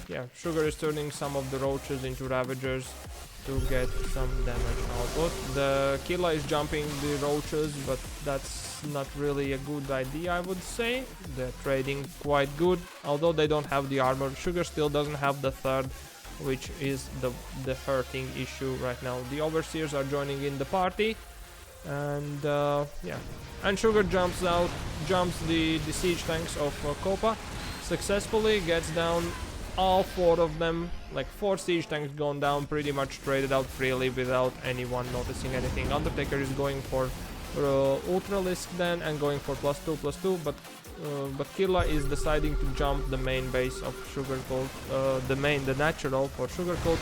yeah, Sugar is turning some of the roaches into Ravagers to get some damage output. The Killa is jumping the roaches, but that's not really a good idea, I would say. They're trading quite good, although they don't have the armor. Sugar still doesn't have the 3rd, which is the hurting issue right now. The Overseers are joining in the party, and yeah, and Sugar jumps the siege tanks of Copa successfully, gets down all 4 of them. Like 4 siege tanks gone down, pretty much traded out freely without anyone noticing anything. Undertaker is going for Ultralisk then and going for +2/+2, but Killa is deciding to jump the main base of Sugarcult, the natural for Sugarcult,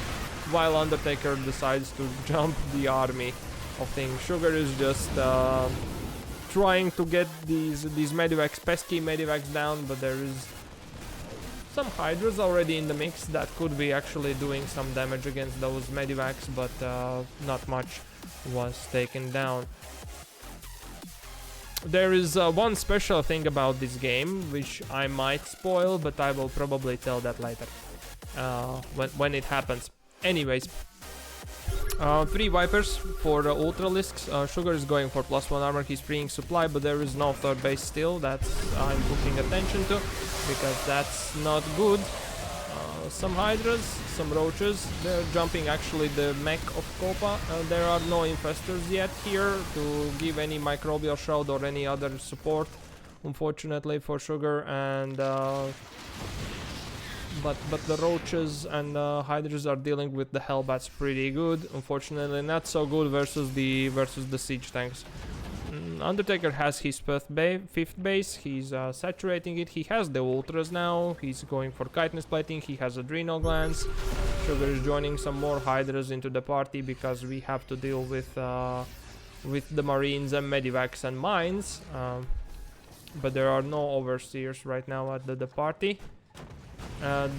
while Undertaker decides to jump the army of things. Sugar is just trying to get these medivacs, pesky medivacs down, but there is some hydras already in the mix that could be actually doing some damage against those medivacs, but not much was taken down. There is one special thing about this game, which I might spoil, but I will probably tell that later, when it happens. Anyways, 3 Vipers for Ultralisks. Sugar is going for +1 armor, he's freeing supply, but there is no third base still. That's I'm putting attention to, because that's not good. Some Hydras, some Roaches, they're jumping actually the mech of Copa. There are no Infestors yet here to give any Microbial Shroud or any other support, unfortunately for Sugar, and but the Roaches and Hydras are dealing with the Hellbats pretty good. Unfortunately not so good versus the Siege Tanks. Undertaker has his 5th base, he's saturating it, he has the Ultras now, he's going for Chitinous Plating, he has Adrenal Glands. Sugar is joining some more Hydras into the party because we have to deal with the Marines and Medivacs and Mines. But there are no Overseers right now at the party.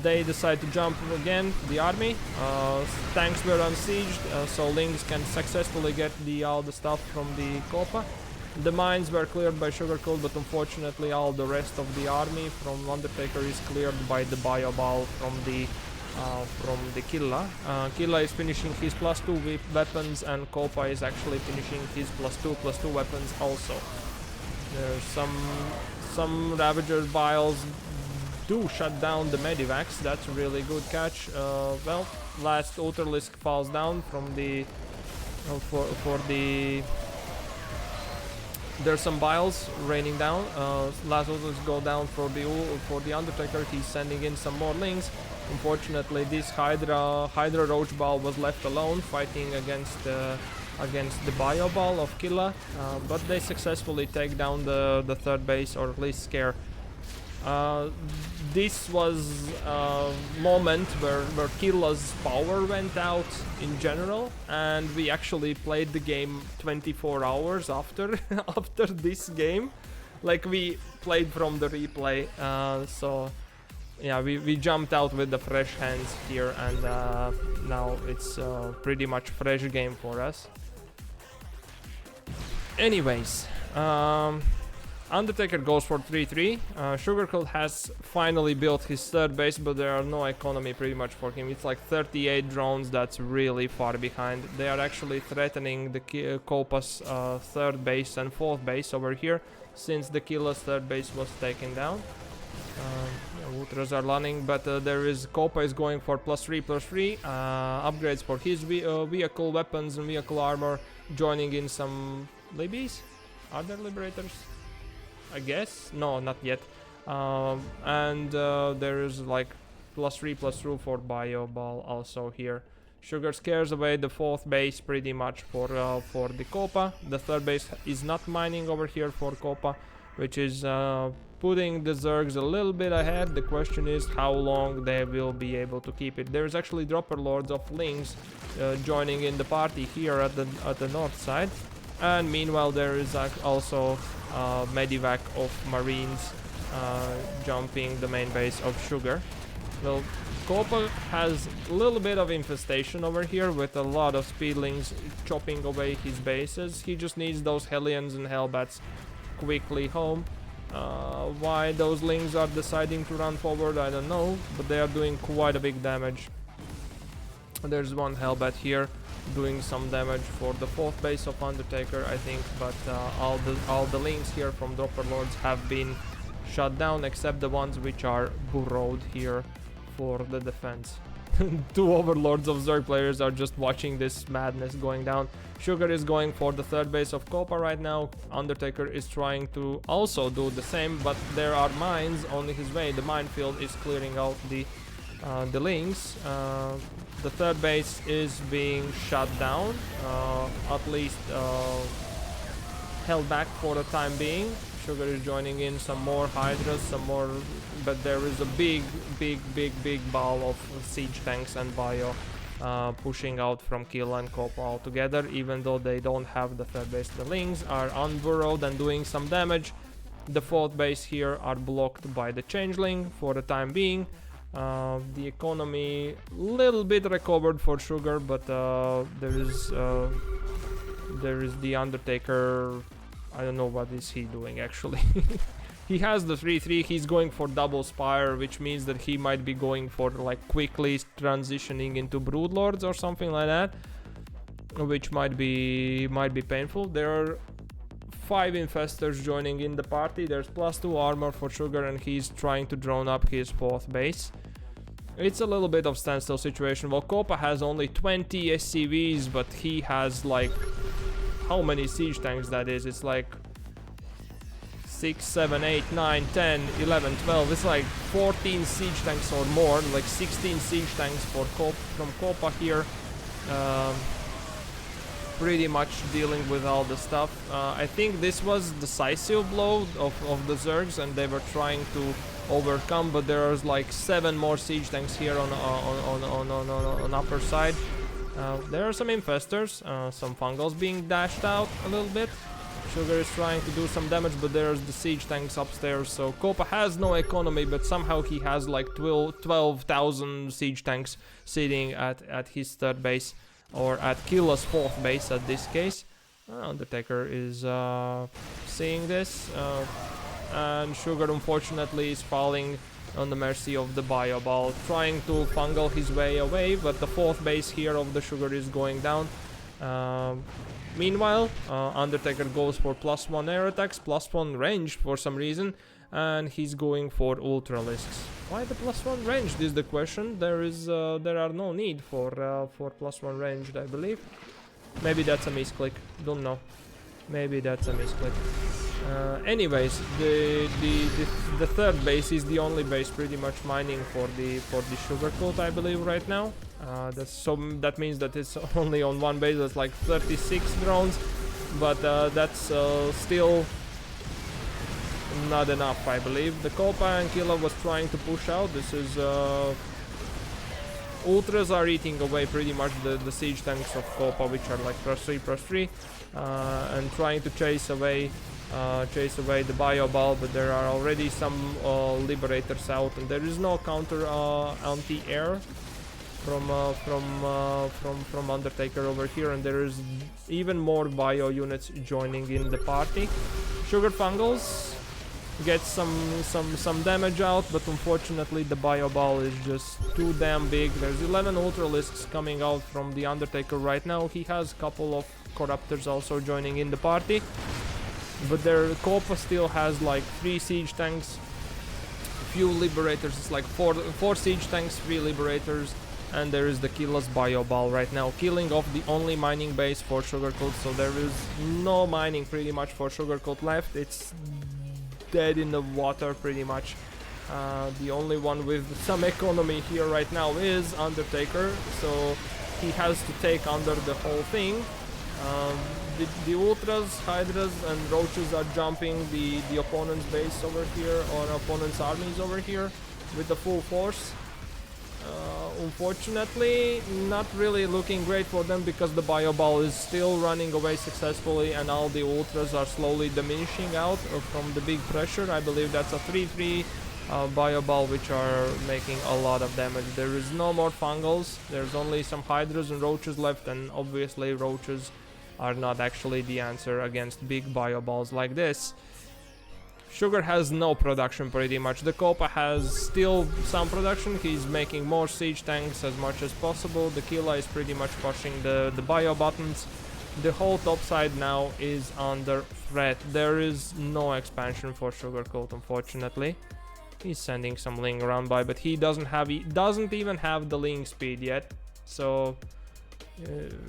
They decide to jump again, the army. Tanks were unsieged, so Lings can successfully get all the stuff from the Copa. The mines were cleared by Sugarcult, but unfortunately all the rest of the army from Undertaker is cleared by the Bioball from the Killa. Killa is finishing his +2 weapons, and Copa is actually finishing his +2 weapons also. There's some Ravager Biles do shut down the Medivacs. That's a really good catch. Well, last Ultralisk falls down from the for the. There's some Biles raining down. Last Ultralisk go down for the Undertaker. He's sending in some more Lings. Unfortunately, this Hydra Roach Ball was left alone fighting against the Bio Ball of Killa, but they successfully take down the third base, or at least scare. This was a moment where Killa's power went out in general, and we actually played the game 24 hours after after this game. Like, we played from the replay, so yeah, we jumped out with the fresh hands here, and now it's pretty much fresh game for us. Anyways, Undertaker goes for 3-3. Sugarcult has finally built his third base, but there are no economy pretty much for him. It's like 38 drones, that's really far behind. They are actually threatening the Copa's third base and fourth base over here, since the Killa's third base was taken down. Ultras are running, but there is Copa is going for +3/+3 upgrades for his vehicle weapons and vehicle armor, joining in some Libbies. Are there Liberators? I guess? No, not yet. And there is like +3/+2 for Bio Ball also here. Sugar scares away the fourth base pretty much for the Copa. The third base is not mining over here for Copa, which is putting the Zergs a little bit ahead. The question is how long they will be able to keep it. There's actually Dropper Lords of Lings joining in the party here at the north side. And meanwhile there is also Medivac of Marines jumping the main base of Sugar. Well, Copa has a little bit of infestation over here with a lot of Speedlings chopping away his bases. He just needs those Hellions and Hellbats quickly home. Why those Lings are deciding to run forward, I don't know, but they are doing quite a big damage. There's one Hellbat here doing some damage for the fourth base of Undertaker, I think, but all the Lings here from Dropper Lords have been shut down, except the ones which are burrowed here for the defense. 2 Overlords of Zerg players are just watching this madness going down. Sugar is going for the third base of Copa right now. Undertaker is trying to also do the same, but there are mines on his way. The minefield is clearing out the Lings. The third base is being shut down, at least held back for the time being. Sugar is joining in some more Hydras, some more, but there is a big ball of siege tanks and bio pushing out from Killa and Copa altogether, even though they don't have the third base. The Lings are unburrowed and doing some damage. The fourth base here are blocked by the Changeling for the time being. The economy little bit recovered for Sugar, but there is the Undertaker. I don't know what is he doing actually. He has the 3-3, he's going for double Spire, which means that he might be going for like quickly transitioning into Broodlords or something like that, which might be painful. There are 5 Infestors joining in the party. There's +2 armor for Sugar, and he's trying to drone up his 4th base. It's a little bit of standstill situation. Well, Copa has only 20 SCVs, but he has like, how many siege tanks that is? It's like 6, 7, 8, 9, 10, 11, 12. It's like 14 siege tanks or more, like 16 siege tanks from Copa here. Pretty much dealing with all the stuff. I think this was the decisive blow of the Zergs, and they were trying to overcome, but there's like 7 more siege tanks here on upper side. There are some Infestors, some Fungals being dashed out a little bit. Sugar is trying to do some damage, but there's the siege tanks upstairs, so Copa has no economy, but somehow he has like 12,000 siege tanks sitting at his 3rd base, or at Killa's 4th base at this case. Undertaker is seeing this, and Sugar unfortunately is falling on the mercy of the Bio Ball, trying to fungal his way away, but the 4th base here of the Sugar is going down. Meanwhile, Undertaker goes for +1 air attacks, +1 range for some reason, and he's going for Ultralisks. Why the +1 ranged is the question. There are no need for +1 ranged, I believe. Maybe that's a misclick. Don't know. Maybe that's a misclick. Anyways, the 3rd base is the only base pretty much mining for the Sugarcult, I believe, right now. That means that it's only on one base. That's like 36 drones, but that's still not enough, I believe. The Copa and Killa was trying to push out. This is Ultras are eating away pretty much the siege tanks of Copa, which are like +3/+3, and trying to chase away the Bio Ball, but there are already some Liberators out, and there is no counter anti-air from Undertaker over here, and there is even more Bio units joining in the party. Sugar Fungals get some damage out, but unfortunately the Bio Ball is just too damn big. There's 11 Ultralisks coming out from the Undertaker right now. He has a couple of Corruptors also joining in the party, but their Copa still has like 3 siege tanks, few Liberators. It's like 4 siege tanks, 3 Liberators, and there is the Killa's Bio Ball right now, killing off the only mining base for Sugarcult, so there is no mining pretty much for Sugarcult left. It's dead in the water pretty much. The only one with some economy here right now is Undertaker, so he has to take under the whole thing. The Ultras, Hydras and Roaches are jumping the opponent's base over here, or opponent's armies over here with the full force. Unfortunately, not really looking great for them, because the Bio Ball is still running away successfully, and all the Ultras are slowly diminishing out from the big pressure. I believe that's a 3-3 Bio Ball, which are making a lot of damage. There is no more Fungals, there's only some Hydras and Roaches left, and obviously Roaches are not actually the answer against big Bio Balls like this. Sugar has no production pretty much. The Copa has still some production. He's making more siege tanks as much as possible. The Killa is pretty much pushing the bio buttons. The whole top side now is under threat. There is no expansion for Sugarcult, unfortunately. He's sending some Ling around by, but he doesn't even have the Ling speed yet. So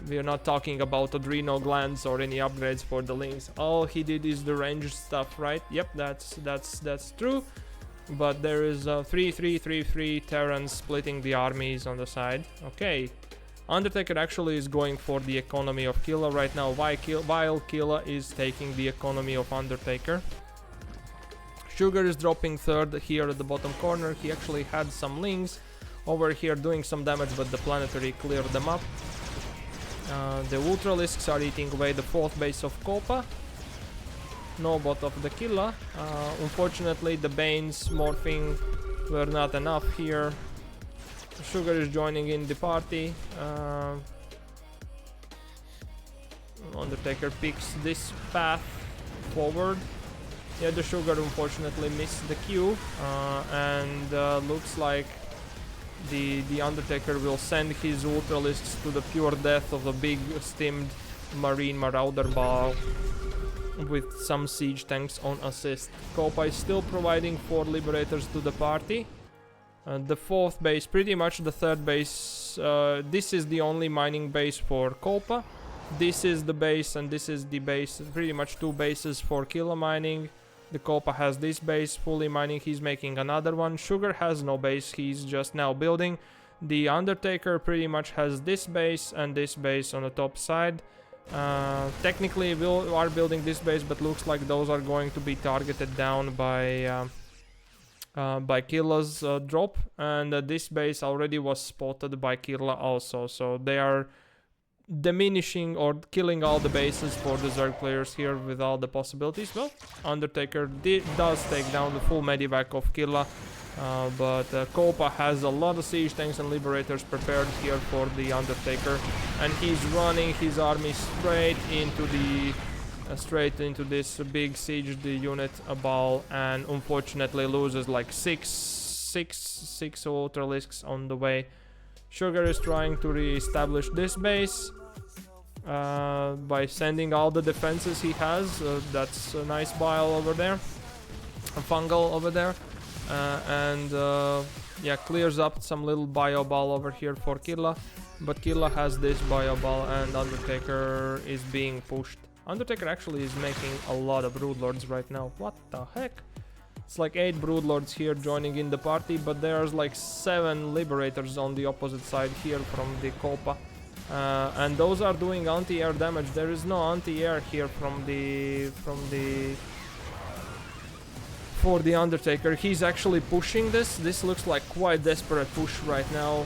we are not talking about adrenal glands or any upgrades for the Lings. All he did is the ranged stuff, right? Yep, that's true. But there is 3-3-3-3 Terrans splitting the armies on the side. Okay, Undertaker actually is going for the economy of Killa right now, while Killa is taking the economy of Undertaker. Sugar is dropping third here at the bottom corner. He actually had some Lings over here doing some damage, but the planetary cleared them up. The Ultralisks are eating away the 4th base of Copa. No bot of the Killa. Unfortunately, the Banes morphing were not enough here. Sugar is joining in the party. Undertaker picks this path forward. Yeah, the Sugar unfortunately missed the Q, and looks like the Undertaker will send his Ultralisks to the pure death of a big steamed Marine Marauder ball with some siege tanks on assist. Copa is still providing 4 Liberators to the party. The 4th base, pretty much the 3rd base, this is the only mining base for Copa. This is the base and this is the base, pretty much 2 bases for Killa mining. The Copa has this base fully mining, he's making another one. Sugar has no base, he's just now building. The Undertaker pretty much has this base and this base on the top side. Technically we are building this base, but looks like those are going to be targeted down by Killa's drop, and this base already was spotted by Killa also, so they are diminishing or killing all the bases for the Zerg players here with all the possibilities. Well, Undertaker does take down the full medivac of Killa, but Copa has a lot of siege tanks and liberators prepared here for the Undertaker, and he's running his army straight into this big siege unit ball, and unfortunately loses like six Ultralisks on the way. Sugar is trying to re-establish this base by sending all the defenses he has. That's a nice bile over there, a fungal over there, and yeah, clears up some little bio ball over here for Killa, but Killa has this bio ball and Undertaker is being pushed. Undertaker actually is making a lot of Broodlords right now. What the heck? It's like 8 Broodlords here joining in the party, but there's like 7 Liberators on the opposite side here from the Copa. And those are doing anti-air damage. There is no anti-air here for the Undertaker. He's actually pushing this. This looks like quite desperate push right now,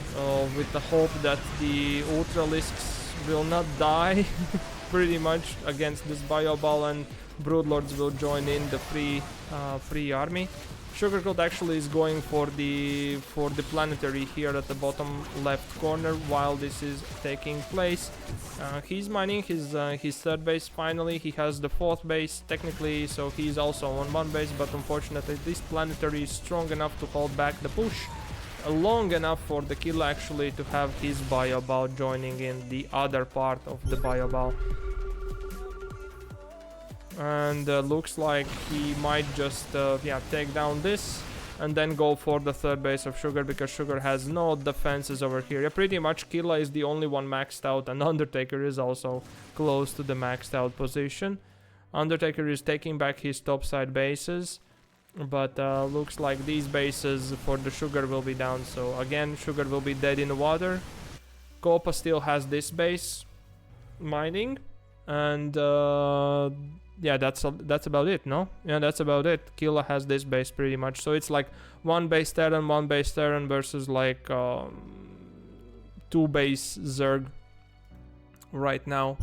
with the hope that the Ultralisks will not die pretty much against this bio ball, and Broodlords will join in the free army. Sugarcult actually is going for the planetary here at the bottom left corner while this is taking place. He's mining his 3rd base finally. He has the 4th base technically, so he's also on 1 base, but unfortunately this planetary is strong enough to hold back the push long enough for the Killa actually to have his bio ball joining in the other part of the bio ball. And looks like he might just yeah, take down this and then go for the 3rd base of Sugar, because Sugar has no defenses over here. Yeah, pretty much Killa is the only one maxed out, and Undertaker is also close to the maxed out position. Undertaker is taking back his topside bases, but looks like these bases for the Sugar will be down, so again Sugar will be dead in the water. Copa still has this base mining, and yeah, that's about it, no? Yeah, that's about it. Killa has this base pretty much, so it's like 1 base Terran, 1 base Terran versus like 2 base Zerg right now.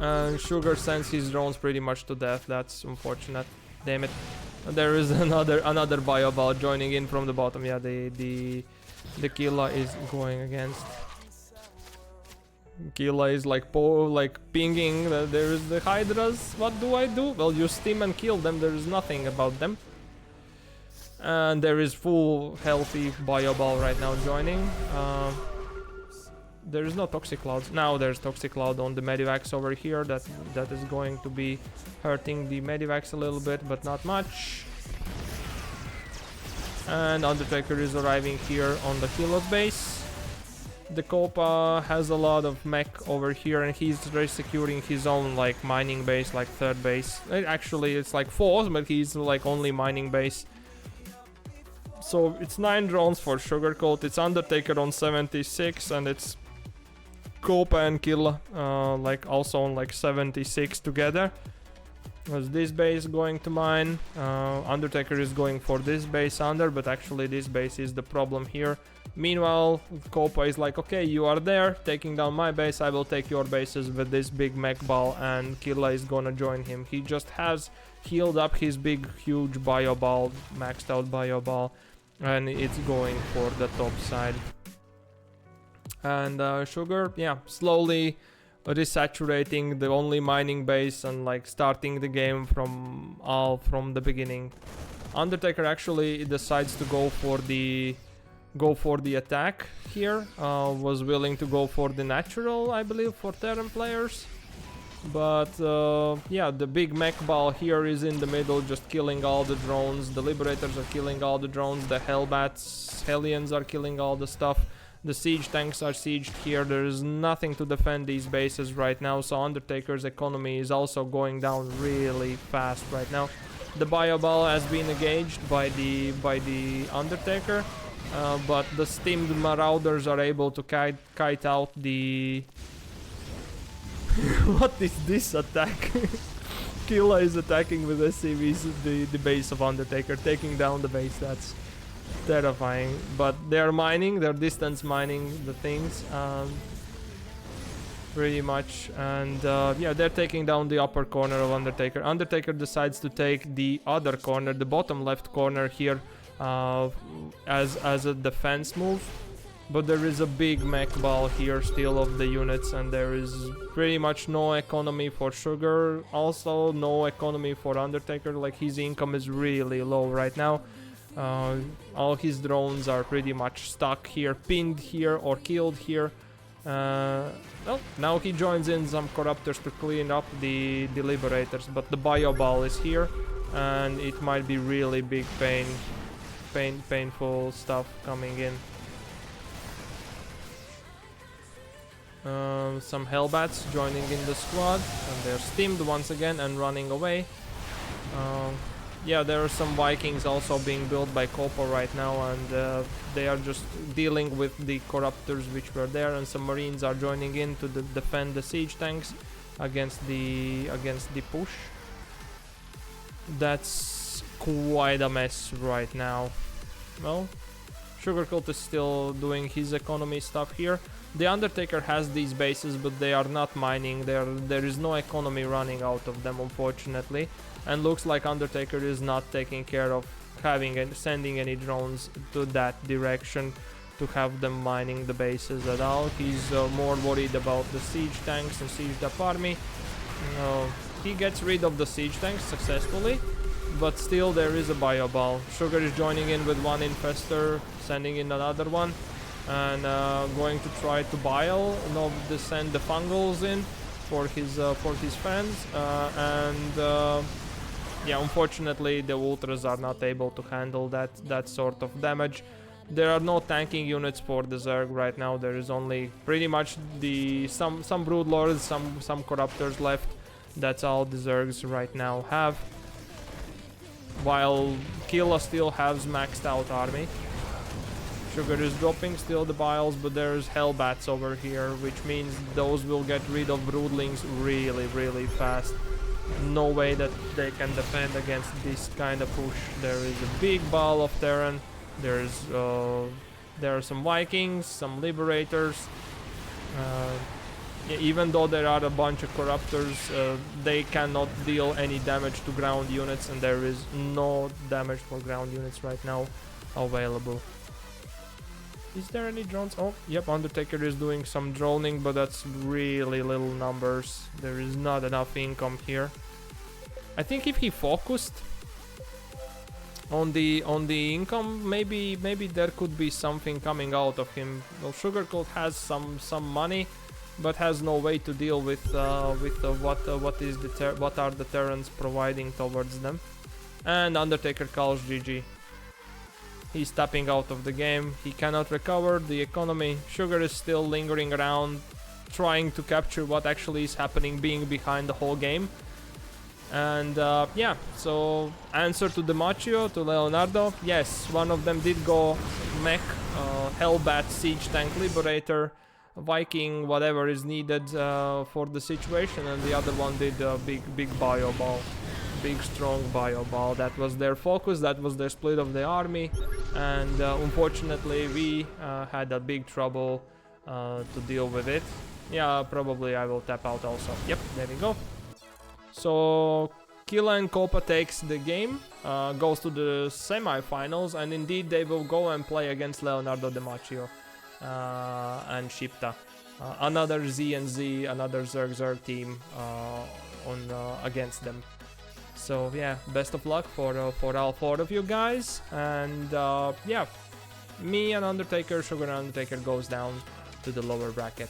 And Sugar sends his drones pretty much to death. That's unfortunate. Damn it. There is another bio ball joining in from the bottom. Yeah, the Killa is going against. Killa is like pinging. There is the Hydras. What do I do? Well, you steam and kill them. There is nothing about them. And there is full healthy bio ball right now joining. There is no Toxic Cloud. Now there's Toxic Cloud on the Medivacs over here. That is going to be hurting the Medivacs a little bit, but not much. And Undertaker is arriving here on the Killa's base. The Copa has a lot of mech over here, and he's securing his own like mining base, like 3rd base. Actually, it's like 4th, but he's like only mining base. So it's 9 drones for Sugarcult. It's Undertaker on 76, and it's Copa and Killa like also on like 76 together. Was this base going to mine? Undertaker is going for this base under, but actually this base is the problem here. Meanwhile, Copa is like, okay, you are there, taking down my base, I will take your bases with this big mech ball, and Killa is gonna join him. He just has healed up his big, huge bio ball, maxed out bio ball, and it's going for the top side. And Sugar, yeah, slowly resaturating the only mining base and like starting the game from the beginning. Undertaker actually decides to go for the attack here. Was willing to go for the natural, I believe, for Terran players. But yeah, the big mech ball here is in the middle, just killing all the drones. The Liberators are killing all the drones. The Hellbats, Hellions are killing all the stuff. The siege tanks are sieged here. There is nothing to defend these bases right now, so Undertaker's economy is also going down really fast right now. The bio ball has been engaged by the Undertaker, but the steamed Marauders are able to kite out the... What is this attack? Killa is attacking with SCVs the base of Undertaker, taking down the base. That's terrifying. But they're mining, they're distance mining the things, pretty much. And yeah, they're taking down the upper corner of Undertaker. Undertaker decides to take the other corner, the bottom left corner here, as a defense move. But there is a big mech ball here still of the units, and there is pretty much no economy for Sugar. Also no economy for Undertaker, like his income is really low right now. All his drones are pretty much stuck here, pinned here or killed here. Well, now he joins in some Corruptors to clean up the Liberators, but the bio ball is here, and it might be really big painful stuff coming in. Some Hellbats joining in the squad, and they're steamed once again and running away. Yeah, there are some Vikings also being built by Copa right now, and they are just dealing with the Corruptors which were there, and some Marines are joining in to defend the siege tanks against the push. That's quite a mess right now. Well, Sugarcult is still doing his economy stuff here. The Undertaker has these bases, but they are not mining. There is no economy running out of them, unfortunately. And looks like Undertaker is not taking care of sending any drones to that direction to have them mining the bases at all. He's more worried about the siege tanks and sieged up army. He gets rid of the siege tanks successfully, but still there is a bio ball. Sugar is joining in with one infestor, sending in another one, and going to try to bile, send the fungals in for his fans, and yeah, unfortunately the ultras are not able to handle that sort of damage. There are no tanking units for the Zerg right now. There is only pretty much some Broodlords, some Corruptors left. That's all the Zergs right now have. While Killa still has maxed out army. Sugar is dropping still the biles, but there's Hellbats over here, which means those will get rid of Broodlings really fast. No way that they can defend against this kind of push. There is a big ball of Terran. There are some Vikings, some Liberators. Yeah, even though there are a bunch of Corruptors, they cannot deal any damage to ground units, and there is no damage for ground units right now available. Is there any drones? Oh, yep, Undertaker is doing some droning, but that's really little numbers. There is not enough income here. I think if he focused on the income, maybe there could be something coming out of him. Well, Sugarcult has some money, but has no way to deal with what are the Terrans providing towards them. And Undertaker calls GG. He's tapping out of the game. He cannot recover the economy. Sugar is still lingering around, trying to capture what actually is happening, being behind the whole game. And yeah, so answer to Demaccio, to Leonardo. Yes, one of them did go mech, Hellbat, Siege Tank, Liberator, Viking, whatever is needed for the situation, and the other one did a big bio ball. big strong bio ball. That was their focus, that was their split of the army, and unfortunately we had a big trouble to deal with it. Yeah, probably I will tap out also. Yep, there we go. So Killa and Copa takes the game, goes to the semi-finals, and indeed they will go and play against Leonardo Di Macchio and Shipta. Another Z and Z, another Zerg team against them. So yeah, best of luck for all 4 of you guys, and yeah, me and Undertaker, Sugar Undertaker goes down to the lower bracket.